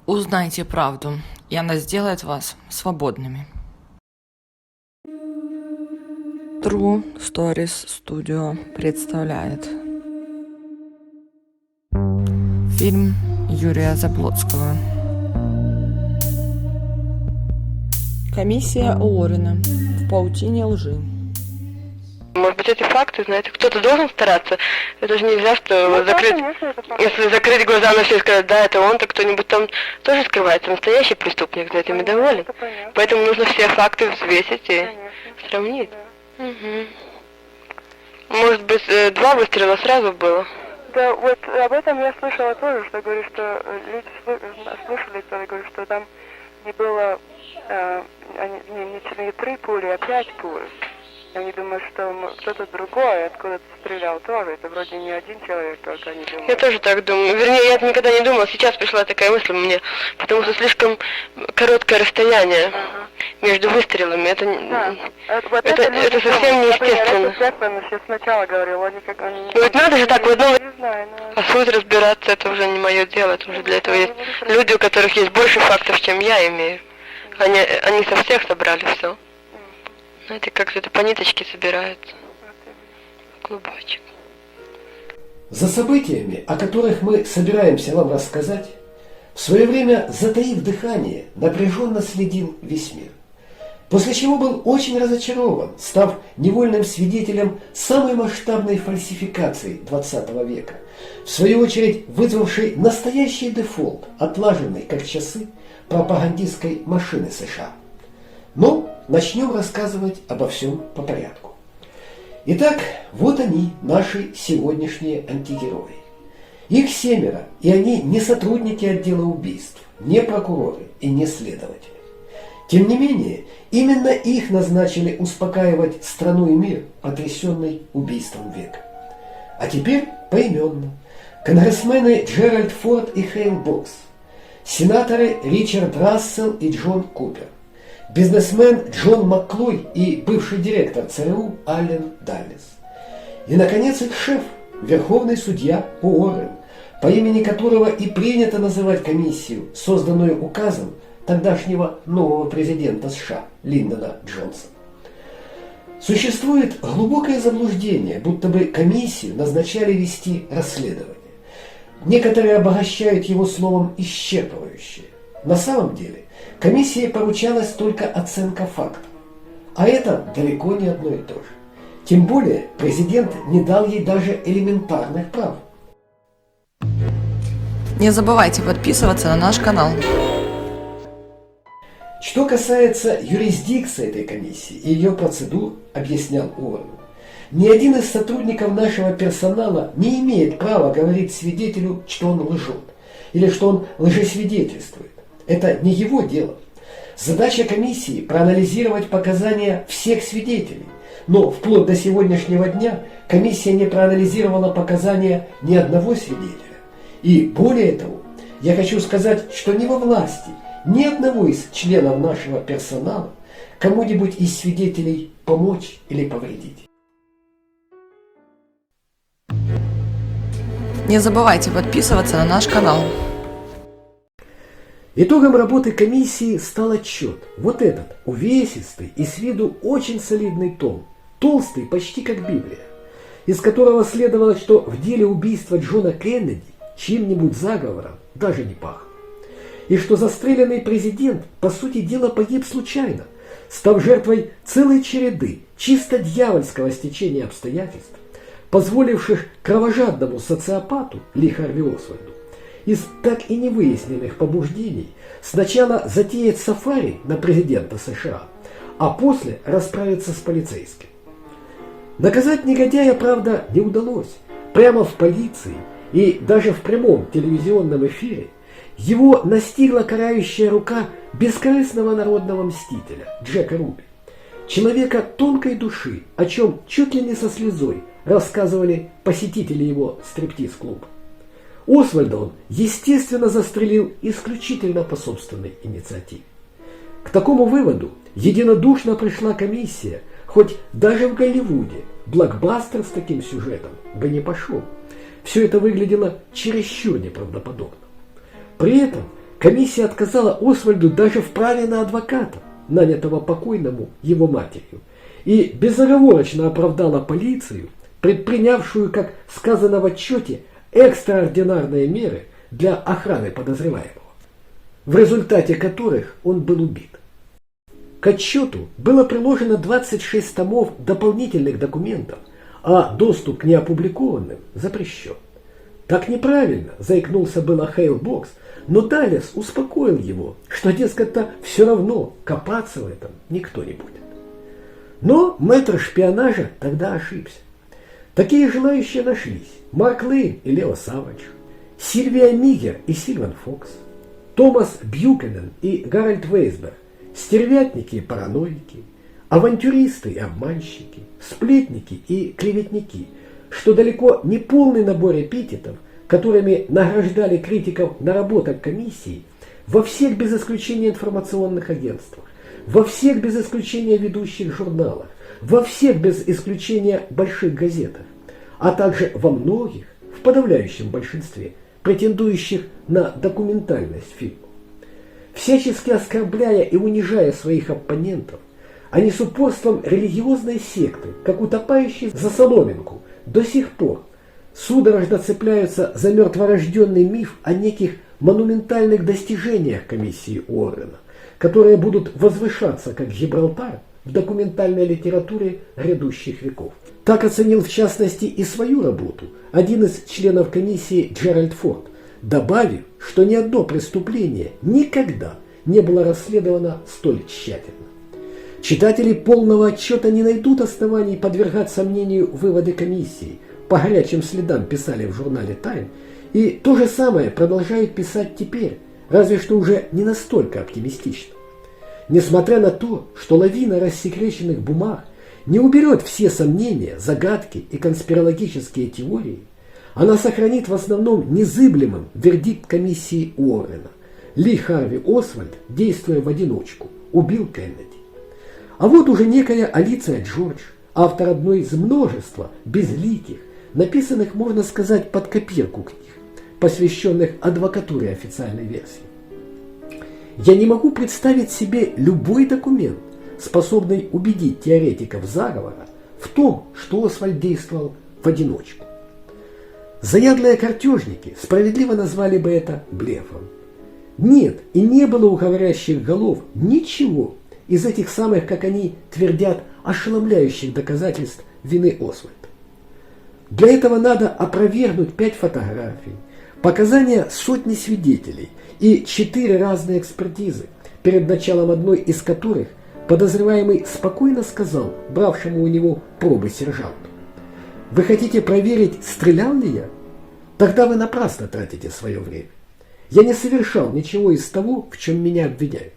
Узнайте правду, и она сделает вас свободными. True Stories Studio представляет фильм Юрия Заблоцкого. Комиссия Лорина в паутине лжи. Может быть, эти факты, знаете, кто-то должен стараться. Это же нельзя, что если закрыть глаза на все и сказать, да, это он, то кто-нибудь там тоже скрывается. Настоящий преступник за этим и доволен. Поэтому нужно все факты взвесить и сравнить. Может быть, 2 выстрела сразу было? Да, вот об этом я слышала тоже, что говорю, что люди слышали, кто говорит, что там не было не 3 пули, а 5 пуль. Они думают, что кто-то другой откуда-то стрелял тоже. Это вроде не один человек, только они думают. Я тоже так думаю. Вернее, я никогда не думала. Сейчас пришла такая мысль мне, потому что слишком короткое расстояние между выстрелами. Это совсем неестественно. Я сначала говорила, они как они... Ну ведь надо же так в одном... Не знаю, А суть разбираться, это уже не мое дело. Это уже для этого есть люди, у которых есть больше фактов, чем я имею. Они со всех собрали все. Знаете, как это по ниточке собирается. Клубочек. За событиями, о которых мы собираемся вам рассказать, в свое время, затаив дыхание, напряженно следил весь мир. После чего был очень разочарован, став невольным свидетелем самой масштабной фальсификации XX века, в свою очередь вызвавшей настоящий дефолт, отлаженный, как часы, пропагандистской машины США. Но начнем рассказывать обо всем по порядку. Итак, вот они, наши сегодняшние антигерои. Их 7, и они не сотрудники отдела убийств, не прокуроры и не следователи. Тем не менее, именно их назначили успокаивать страну и мир, потрясенный убийством века. А теперь поименно. Конгрессмены Джеральд Форд и Хейл Бокс, сенаторы Ричард Рассел и Джон Купер, бизнесмен Джон Макклой и бывший директор ЦРУ Аллен Даллес. И, наконец, их шеф, верховный судья Уоррен, по имени которого и принято называть комиссию, созданную указом тогдашнего нового президента США Линдона Джонсона. Существует глубокое заблуждение, будто бы комиссию назначали вести расследование. Некоторые обогащают его словом «исчерпывающее». На самом деле, комиссии поручалась только оценка фактов. А это далеко не одно и то же. Тем более, президент не дал ей даже элементарных прав. Не забывайте подписываться на наш канал. Что касается юрисдикции этой комиссии и ее процедур, объяснял Уоррен, ни один из сотрудников нашего персонала не имеет права говорить свидетелю, что он лжет, или что он лжесвидетельствует. Это не его дело. Задача комиссии – проанализировать показания всех свидетелей. Но вплоть до сегодняшнего дня комиссия не проанализировала показания ни одного свидетеля. И более того, я хочу сказать, что не во власти ни одного из членов нашего персонала кому-нибудь из свидетелей помочь или повредить. Не забывайте подписываться на наш канал. Итогом работы комиссии стал отчет. Вот этот, увесистый и с виду очень солидный том, толстый почти как Библия, из которого следовало, что в деле убийства Джона Кеннеди чьим-нибудь заговором даже не пахло. И что застреленный президент, по сути дела, погиб случайно, став жертвой целой череды чисто дьявольского стечения обстоятельств, позволивших кровожадному социопату Ли Харви Освальду из так и не выясненных побуждений сначала затеять сафари на президента США, а после расправиться с полицейским. Наказать негодяя, правда, не удалось. Прямо в полиции и даже в прямом телевизионном эфире его настигла карающая рука бескорыстного народного мстителя Джека Руби, человека тонкой души, о чем чуть ли не со слезой рассказывали посетители его стриптиз-клуба. Освальда он, естественно, застрелил исключительно по собственной инициативе. К такому выводу единодушно пришла комиссия, хоть даже в Голливуде блокбастер с таким сюжетом бы не пошел. Все это выглядело чересчур неправдоподобно. При этом комиссия отказала Освальду даже в праве на адвоката, нанятого покойному его матерью, и безоговорочно оправдала полицию, предпринявшую, как сказано в отчете, экстраординарные меры для охраны подозреваемого, в результате которых он был убит. К отчету было приложено 26 томов дополнительных документов, а доступ к неопубликованным запрещен. Так неправильно, заикнулся было Хейлбокс, но Даллес успокоил его, что, дескать-то, все равно копаться в этом никто не будет. Но мэтр шпионажа тогда ошибся. Такие желающие нашлись: Марк Лейн и Лео Савадж, Сильвия Мигер и Сильван Фокс, Томас Бьюкенен и Гарольд Вейсберг, стервятники и параноики, авантюристы и обманщики, сплетники и клеветники, что далеко не полный набор эпитетов, которыми награждали критиков наработок комиссии во всех без исключения информационных агентствах, во всех без исключения ведущих журналах, во всех без исключения больших газетах, а также во многих, в подавляющем большинстве, претендующих на документальность фильмов. Всячески оскорбляя и унижая своих оппонентов, они с упорством религиозной секты, как утопающие за соломинку, до сих пор судорожно цепляются за мертворожденный миф о неких монументальных достижениях комиссии Уоррена, которые будут возвышаться как Гибралтар в документальной литературе грядущих веков. Так оценил в частности и свою работу один из членов комиссии Джеральд Форд, добавив, что ни одно преступление никогда не было расследовано столь тщательно. Читатели полного отчета не найдут оснований подвергать сомнению выводы комиссии, по горячим следам писали в журнале «Тайм», и то же самое продолжают писать теперь, разве что уже не настолько оптимистично. Несмотря на то, что лавина рассекреченных бумаг не уберет все сомнения, загадки и конспирологические теории, она сохранит в основном незыблемым вердикт комиссии Уоррена. Ли Харви Освальд, действуя в одиночку, убил Кеннеди. А вот уже некая Алиция Джордж, автор одной из множества безликих, написанных, можно сказать, под копирку книг, посвященных адвокатуре официальной версии. Я не могу представить себе любой документ, способный убедить теоретиков заговора в том, что Освальд действовал в одиночку. Заядлые картежники справедливо назвали бы это блефом. Нет и не было у говорящих голов ничего из этих самых, как они твердят, ошеломляющих доказательств вины Освальда. Для этого надо опровергнуть 5 фотографий, показания сотни свидетелей и 4 разные экспертизы, перед началом одной из которых подозреваемый спокойно сказал бравшему у него пробы сержанту: «Вы хотите проверить, стрелял ли я? Тогда вы напрасно тратите свое время. Я не совершал ничего из того, в чем меня обвиняют».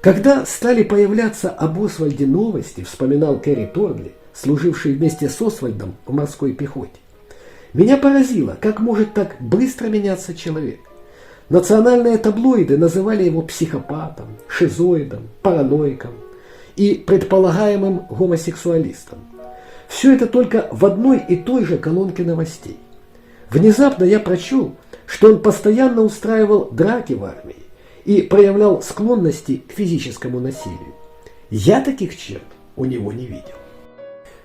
Когда стали появляться об Освальде новости, вспоминал Кэрри Торли, служивший вместе с Освальдом в морской пехоте, меня поразило, как может так быстро меняться человек. Национальные таблоиды называли его психопатом, шизоидом, параноиком и предполагаемым гомосексуалистом. Все это только в одной и той же колонке новостей. Внезапно я прочел, что он постоянно устраивал драки в армии и проявлял склонности к физическому насилию. Я таких черт у него не видел.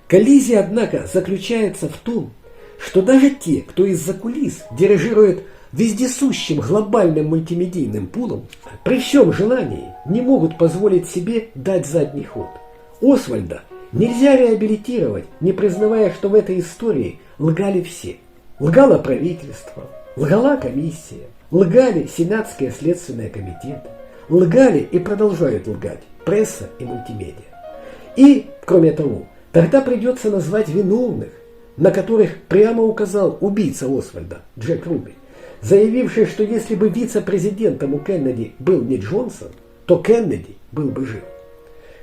Коллизия, однако, заключается в том, что даже те, кто из-за кулис дирижирует вездесущим глобальным мультимедийным пулом, при всем желании не могут позволить себе дать задний ход. Освальда нельзя реабилитировать, не признавая, что в этой истории лгали все. Лгало правительство, лгала комиссия, лгали сенатские следственные комитеты, лгали и продолжают лгать пресса и мультимедиа. И, кроме того, тогда придется назвать виновных, на которых прямо указал убийца Освальда, Джек Руби, заявивший, что если бы вице-президентом у Кеннеди был не Джонсон, то Кеннеди был бы жив.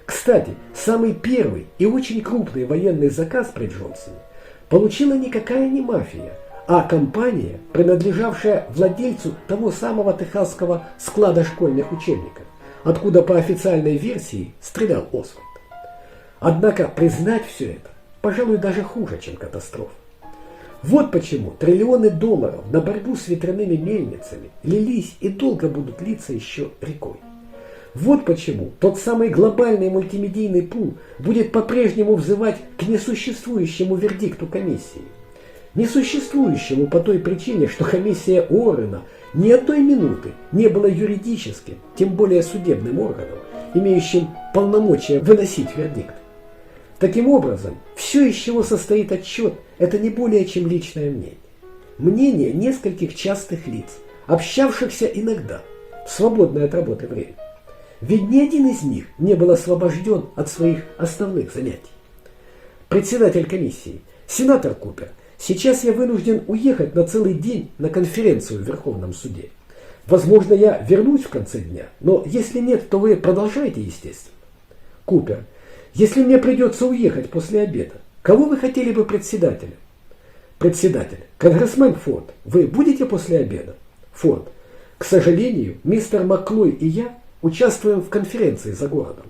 Кстати, самый первый и очень крупный военный заказ при Джонсоне получила никакая не мафия, а компания, принадлежавшая владельцу того самого техасского склада школьных учебников, откуда по официальной версии стрелял Освальд. Однако признать все это, пожалуй, даже хуже, чем катастрофа. Вот почему триллионы долларов на борьбу с ветряными мельницами лились и долго будут литься еще рекой. Вот почему тот самый глобальный мультимедийный пул будет по-прежнему взывать к несуществующему вердикту комиссии. Несуществующему по той причине, что комиссия Уоррена ни одной минуты не была юридическим, тем более судебным органом, имеющим полномочия выносить вердикт. Таким образом, все, из чего состоит отчет, это не более чем личное мнение. Мнение нескольких частых лиц, общавшихся иногда, в свободное от работы время. Ведь ни один из них не был освобожден от своих основных занятий. Председатель комиссии, сенатор Купер, сейчас я вынужден уехать на целый день на конференцию в Верховном суде. Возможно, я вернусь в конце дня, но если нет, то вы продолжайте, естественно. Купер, если мне придется уехать после обеда, кого вы хотели бы председателем? Председатель, конгрессмен Форд, вы будете после обеда? Форд, к сожалению, мистер Маклой и я участвуем в конференции за городом.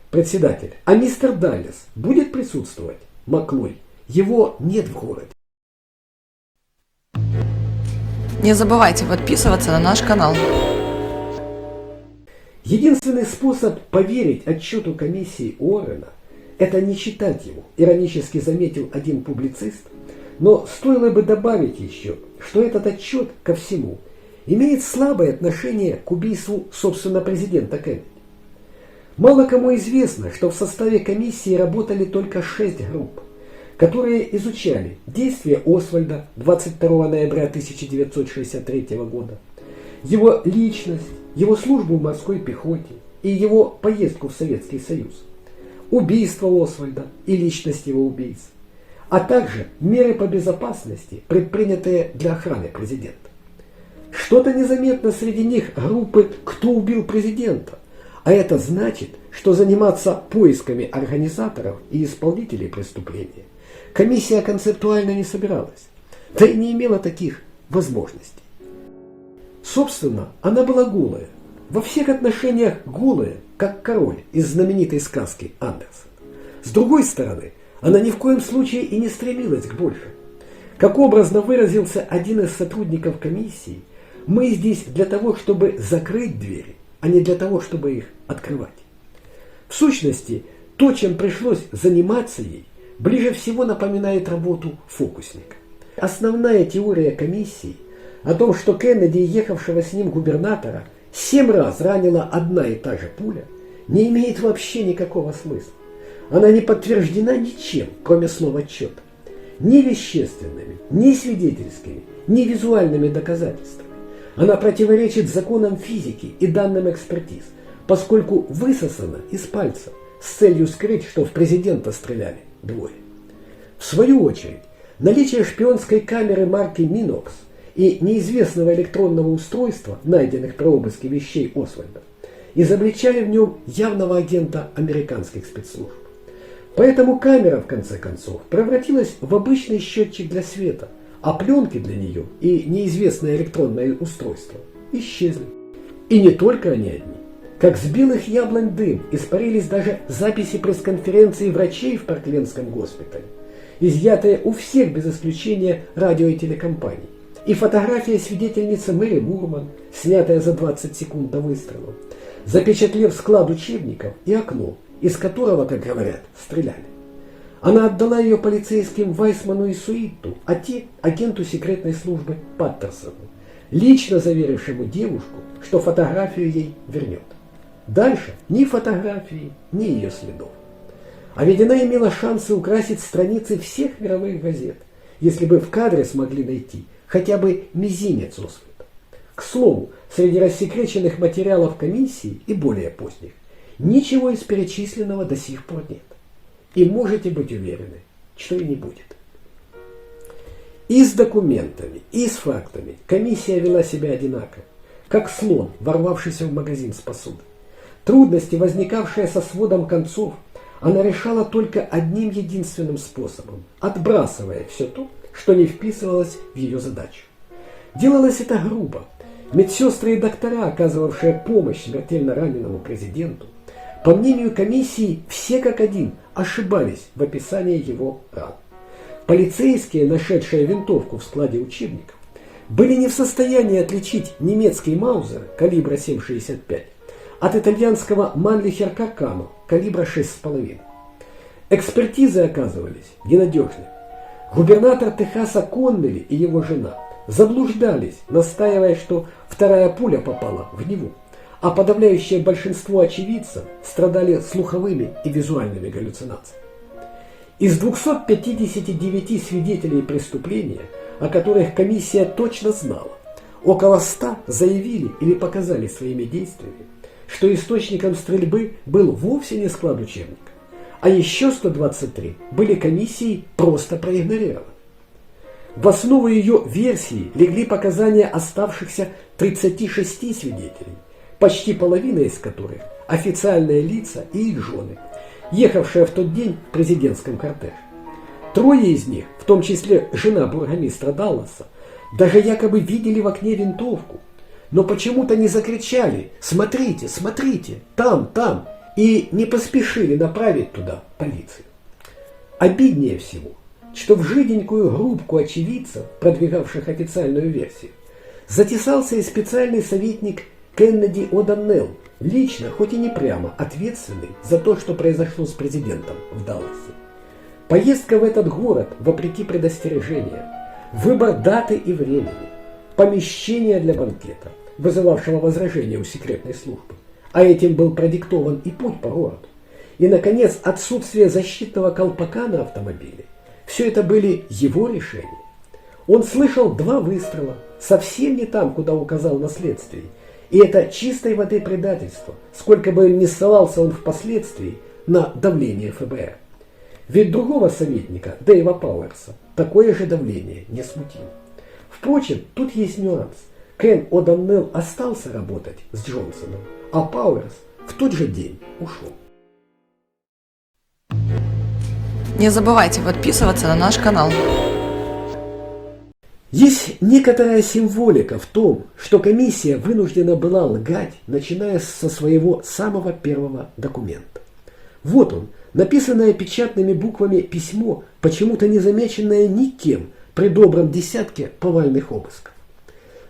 Председатель, а мистер Даллес будет присутствовать? Маклой, его нет в городе. Не забывайте подписываться на наш канал. Единственный способ поверить отчету комиссии Уоррена – это не читать его, иронически заметил один публицист, но стоило бы добавить еще, что этот отчет ко всему имеет слабое отношение к убийству, собственно, президента Кеннеди. Мало кому известно, что в составе комиссии работали только 6 групп, которые изучали действия Освальда 22 ноября 1963 года, его личность, его службу в морской пехоте и его поездку в Советский Союз, убийство Освальда и личность его убийц, а также меры по безопасности, предпринятые для охраны президента. Что-то незаметно среди них группы «Кто убил президента?», а это значит, что заниматься поисками организаторов и исполнителей преступления комиссия концептуально не собиралась, да и не имела таких возможностей. Собственно, она была голая, во всех отношениях голая, как король из знаменитой сказки Андерсена. С другой стороны, она ни в коем случае и не стремилась к большему. Как образно выразился один из сотрудников комиссии, мы здесь для того, чтобы закрыть двери, а не для того, чтобы их открывать. В сущности, то, чем пришлось заниматься ей, ближе всего напоминает работу фокусника. Основная теория комиссии о том, что Кеннеди и ехавшего с ним губернатора 7 раз ранила одна и та же пуля, не имеет вообще никакого смысла. Она не подтверждена ничем, кроме слов отчета. Ни вещественными, ни свидетельскими, ни визуальными доказательствами. Она противоречит законам физики и данным экспертиз, поскольку высосана из пальца с целью скрыть, что в президента стреляли двое. В свою очередь, наличие шпионской камеры марки Minox и неизвестного электронного устройства, найденных при обыске вещей Освальда, изобличали в нем явного агента американских спецслужб. Поэтому камера, в конце концов, превратилась в обычный счетчик для света, а пленки для нее и неизвестное электронное устройство исчезли. И не только они одни. Как с белых яблонь дым испарились даже записи пресс-конференции врачей в Парклендском госпитале, изъятые у всех без исключения радио- и телекомпаний, и фотография свидетельницы Мэри Мурман, снятая за 20 секунд до выстрела, запечатлев склад учебников и окно, из которого, как говорят, стреляли. Она отдала ее полицейским Вайсману и Суитту, а те агенту секретной службы Паттерсону, лично заверившему девушку, что фотографию ей вернет. Дальше ни фотографии, ни ее следов. А ведь она имела шансы украсить страницы всех мировых газет, если бы в кадре смогли найти хотя бы мизинец Освальда. К слову, среди рассекреченных материалов комиссии и более поздних ничего из перечисленного до сих пор нет. И можете быть уверены, что и не будет. И с документами, и с фактами комиссия вела себя одинаково, как слон, ворвавшийся в магазин с посудой. Трудности, возникавшие со сводом концов, она решала только одним единственным способом, отбрасывая все то, что не вписывалось в ее задачу. Делалось это грубо. Медсестры и доктора, оказывавшие помощь смертельно раненому президенту, по мнению комиссии, все как один ошибались в описании его ран. полицейские, нашедшие винтовку в складе учебников, были не в состоянии отличить немецкий Маузер калибра 7,65 от итальянского Манлихер Каркано калибра 6,5. Экспертизы оказывались ненадежными. Губернатор Техаса Коннелли и его жена заблуждались, настаивая, что вторая пуля попала в него, а подавляющее большинство очевидцев страдали слуховыми и визуальными галлюцинациями. Из 259 свидетелей преступления, о которых комиссия точно знала, около 100 заявили или показали своими действиями, что источником стрельбы был вовсе не склад учебника, а еще 123 были комиссией просто проигнорированы. В основу ее версии легли показания оставшихся 36 свидетелей, почти половина из которых – официальные лица и их жены, ехавшие в тот день в президентском кортеже. Трое из них, в том числе жена бургомистра Далласа, даже якобы видели в окне винтовку, но почему-то не закричали «Смотрите, смотрите, там, там!» и не поспешили направить туда полицию. Обиднее всего, что в жиденькую группку очевидцев, продвигавших официальную версию, затесался и специальный советник Кеннеди О'Доннелл, лично, хоть и не прямо, ответственный за то, что произошло с президентом в Далласе. Поездка в этот город, вопреки предостережениям, выбор даты и времени, помещение для банкета, вызывавшего возражения у секретной службы, а этим был продиктован и путь по городу, и, наконец, отсутствие защитного колпака на автомобиле. Все это были его решения. Он слышал 2 выстрела, совсем не там, куда указал на следствии, и это чистой воды предательство, сколько бы ни ссылался он впоследствии на давление ФБР. Ведь другого советника, Дэйва Пауэрса, такое же давление не смутило. Впрочем, тут есть нюанс. Кен О'Доннелл остался работать с Джонсоном, а Пауэрс в тот же день ушел. Не забывайте подписываться на наш канал. Есть некоторая символика в том, что комиссия вынуждена была лгать, начиная со своего самого первого документа. Вот он, написанное печатными буквами письмо, почему-то не замеченное никем при добром десятке повальных обысков.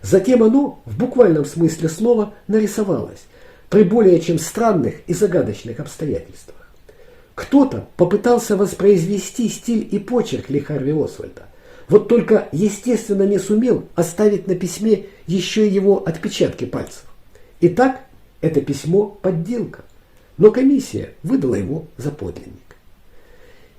Затем оно, в буквальном смысле слова, нарисовалось, при более чем странных и загадочных обстоятельствах. Кто-то попытался воспроизвести стиль и почерк Ли Харви Освальда, вот только, естественно, не сумел оставить на письме еще и его отпечатки пальцев. Итак, это письмо – подделка, но комиссия выдала его за подлинник.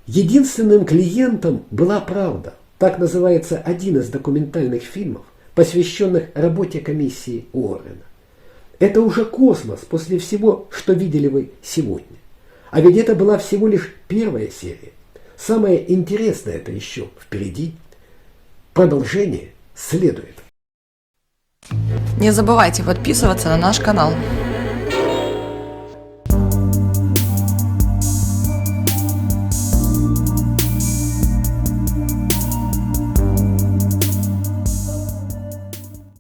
Единственным клиентом была правда. Так называется один из документальных фильмов, посвященных работе комиссии Уоррена. Это уже космос после всего, что видели вы сегодня. А ведь это была всего лишь первая серия. Самое интересное это еще впереди. Продолжение следует. Не забывайте подписываться на наш канал.